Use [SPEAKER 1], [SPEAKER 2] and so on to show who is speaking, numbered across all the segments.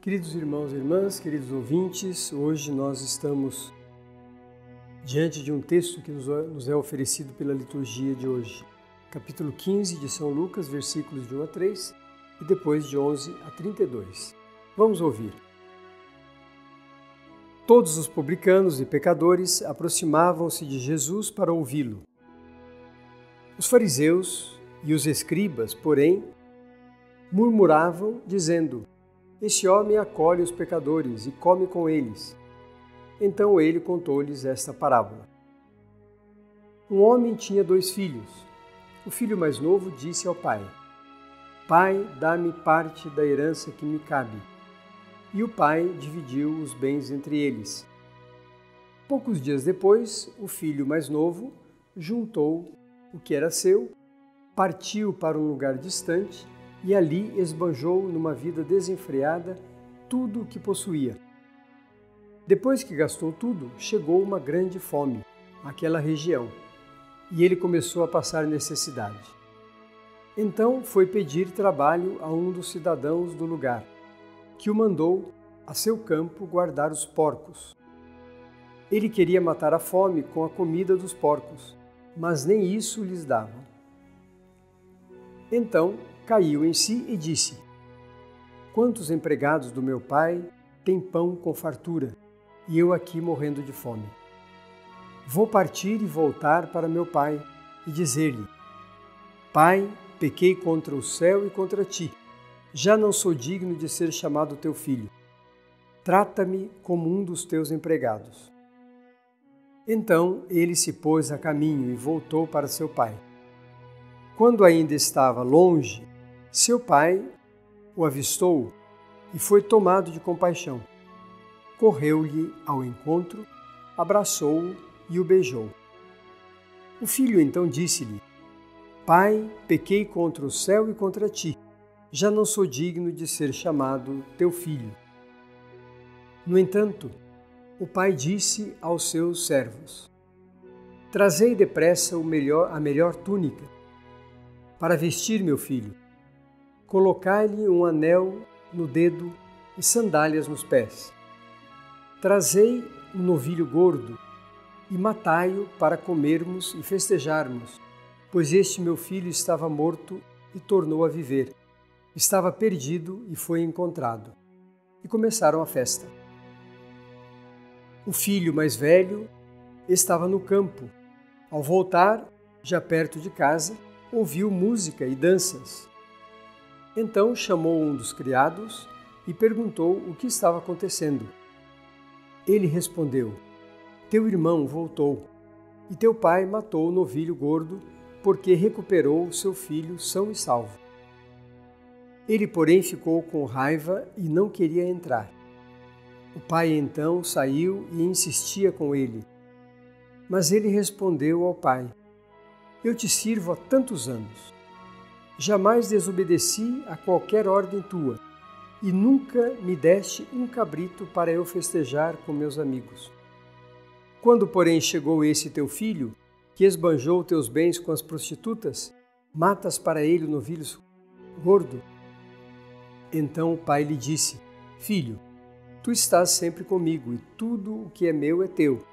[SPEAKER 1] Queridos irmãos e irmãs, queridos ouvintes, hoje nós estamos diante de um texto que nos é oferecido pela liturgia de hoje. Capítulo 15 de São Lucas, versículos de 1 a 3 e depois de 11 a 32. Vamos ouvir. Todos os publicanos e pecadores aproximavam-se de Jesus para ouvi-lo. Os fariseus e os escribas, porém, murmuravam, dizendo: Este homem acolhe os pecadores e come com eles. Então ele contou-lhes esta parábola. Um homem tinha 2 filhos. O filho mais novo disse ao pai: Pai, dá-me parte da herança que me cabe. E o pai dividiu os bens entre eles. Poucos dias depois, o filho mais novo juntou o que era seu, partiu para um lugar distante e ali esbanjou numa vida desenfreada tudo o que possuía. Depois que gastou tudo, chegou uma grande fome àquela região e ele começou a passar necessidade. Então foi pedir trabalho a um dos cidadãos do lugar, que o mandou a seu campo guardar os porcos. Ele queria matar a fome com a comida dos porcos, mas nem isso lhes davam. Então caiu em si e disse: Quantos empregados do meu pai têm pão com fartura, e eu aqui morrendo de fome? Vou partir e voltar para meu pai e dizer-lhe: Pai, pequei contra o céu e contra ti. Já não sou digno de ser chamado teu filho. Trata-me como um dos teus empregados. Então ele se pôs a caminho e voltou para seu pai. Quando ainda estava longe, seu pai o avistou e foi tomado de compaixão. Correu-lhe ao encontro, abraçou-o e o beijou. O filho então disse-lhe: Pai, pequei contra o céu e contra ti. Já não sou digno de ser chamado teu filho. No entanto, o pai disse aos seus servos: Trazei depressa a melhor túnica para vestir meu filho. Colocai-lhe um anel no dedo e sandálias nos pés. Trazei um novilho gordo e matai-o para comermos e festejarmos, pois este meu filho estava morto e tornou a viver. Estava perdido e foi encontrado. E começaram a festa. O filho mais velho estava no campo. Ao voltar, já perto de casa, ouviu música e danças. Então chamou um dos criados e perguntou o que estava acontecendo. Ele respondeu: Teu irmão voltou, e teu pai matou o novilho gordo, porque recuperou seu filho são e salvo. Ele, porém, ficou com raiva e não queria entrar. O pai então saiu e insistia com ele. Mas ele respondeu ao pai: Eu te sirvo há tantos anos. Jamais desobedeci a qualquer ordem tua, e nunca me deste um cabrito para eu festejar com meus amigos. Quando, porém, chegou esse teu filho, que esbanjou teus bens com as prostitutas, matas para ele o novilho gordo? Então o pai lhe disse: Filho, tu estás sempre comigo e tudo o que é meu é teu.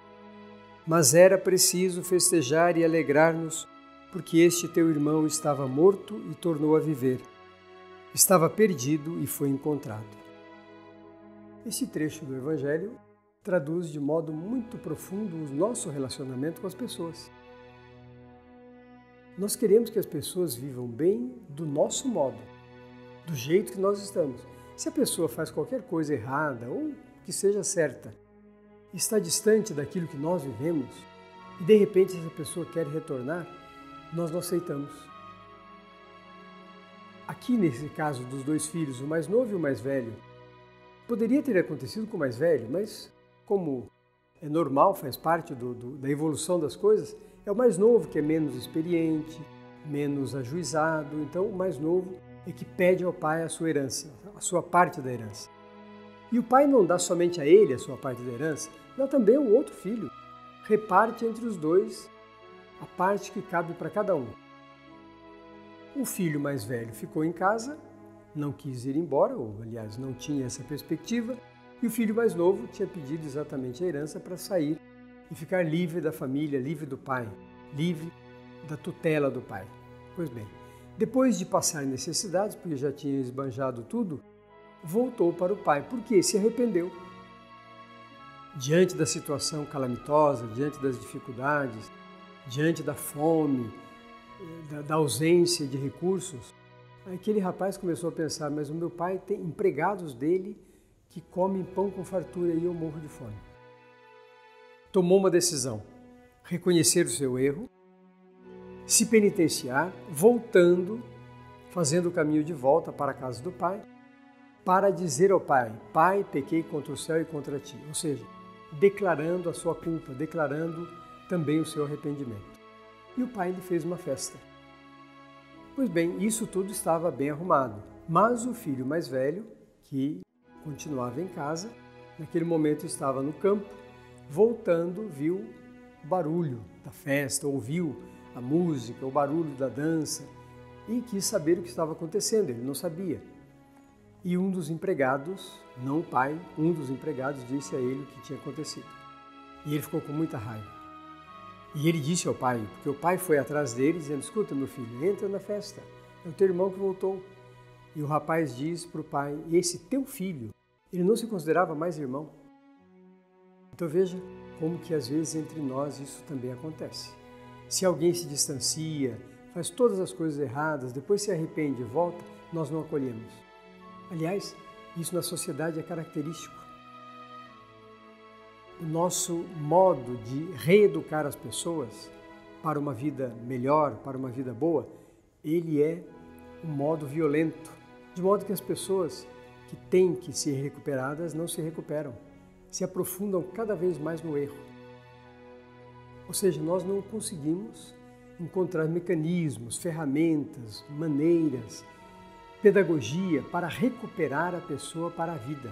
[SPEAKER 1] Mas era preciso festejar e alegrar-nos, porque este teu irmão estava morto e tornou a viver. Estava perdido e foi encontrado. Este trecho do Evangelho traduz de modo muito profundo o nosso relacionamento com as pessoas. Nós queremos que as pessoas vivam bem do nosso modo, do jeito que nós estamos. Se a pessoa faz qualquer coisa errada ou que seja certa, está distante daquilo que nós vivemos e de repente essa pessoa quer retornar, nós não aceitamos. Aqui nesse caso dos 2 filhos, o mais novo e o mais velho, poderia ter acontecido com o mais velho, mas como é normal, faz parte da evolução das coisas, é o mais novo que é menos experiente, menos ajuizado, então o mais novo é que pede ao pai a sua herança, a sua parte da herança. E o pai não dá somente a ele a sua parte da herança, dá também ao outro filho. Reparte entre os 2 a parte que cabe para cada um. O filho mais velho ficou em casa não quis ir embora, ou aliás, não tinha essa perspectiva, e o filho mais novo tinha pedido exatamente a herança para sair e ficar livre da família, livre do pai, livre da tutela do pai. Pois bem, depois de passar necessidades, porque já tinha esbanjado tudo, voltou para o pai, porque se arrependeu. Diante da situação calamitosa, diante das dificuldades, diante da fome, da ausência de recursos, aquele rapaz começou a pensar, mas o meu pai tem empregados dele que comem pão com fartura e eu morro de fome. Tomou uma decisão, reconhecer o seu erro, se penitenciar, voltando, fazendo o caminho de volta para a casa do pai, para dizer ao pai, pai, pequei contra o céu e contra ti. Ou seja, declarando a sua culpa, declarando também o seu arrependimento. E o pai lhe fez uma festa. Pois bem, isso tudo estava bem arrumado, mas o filho mais velho, que continuava em casa, naquele momento estava no campo, voltando, viu o barulho da festa, ouviu a música, o barulho da dança e quis saber o que estava acontecendo, ele não sabia. E um dos empregados, não o pai, um dos empregados disse a ele o que tinha acontecido. E ele ficou com muita raiva. E ele disse ao pai, porque o pai foi atrás dele dizendo, escuta meu filho, entra na festa, é o teu irmão que voltou. E o rapaz diz para o pai, esse teu filho, ele não se considerava mais irmão. Então veja como que às vezes entre nós isso também acontece. Se alguém se distancia, faz todas as coisas erradas, depois se arrepende e volta, nós não acolhemos. Aliás, isso na sociedade é característico. O nosso modo de reeducar as pessoas para uma vida melhor, para uma vida boa, ele é um modo violento, de modo que as pessoas que têm que ser recuperadas não se recuperam, se aprofundam cada vez mais no erro. Ou seja, nós não conseguimos encontrar mecanismos, ferramentas, maneiras, pedagogia para recuperar a pessoa para a vida.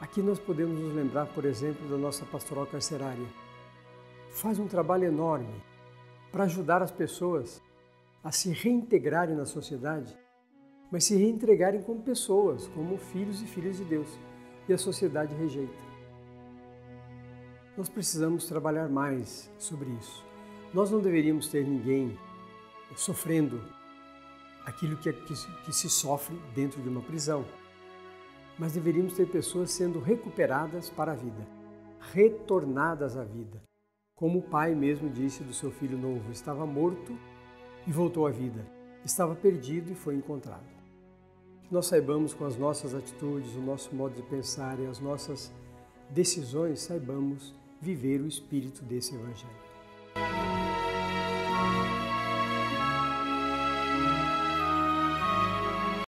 [SPEAKER 1] Aqui nós podemos nos lembrar, por exemplo, da nossa pastoral carcerária. Faz um trabalho enorme para ajudar as pessoas a se reintegrarem na sociedade, mas se reintegrarem como pessoas, como filhos e filhas de Deus, e a sociedade rejeita. Nós precisamos trabalhar mais sobre isso. Nós não deveríamos ter ninguém sofrendo aquilo que se sofre dentro de uma prisão, mas deveríamos ter pessoas sendo recuperadas para a vida, retornadas à vida. Como o pai mesmo disse do seu filho novo, estava morto e voltou à vida, estava perdido e foi encontrado. Que nós saibamos com as nossas atitudes, o nosso modo de pensar e as nossas decisões, saibamos viver o espírito desse Evangelho.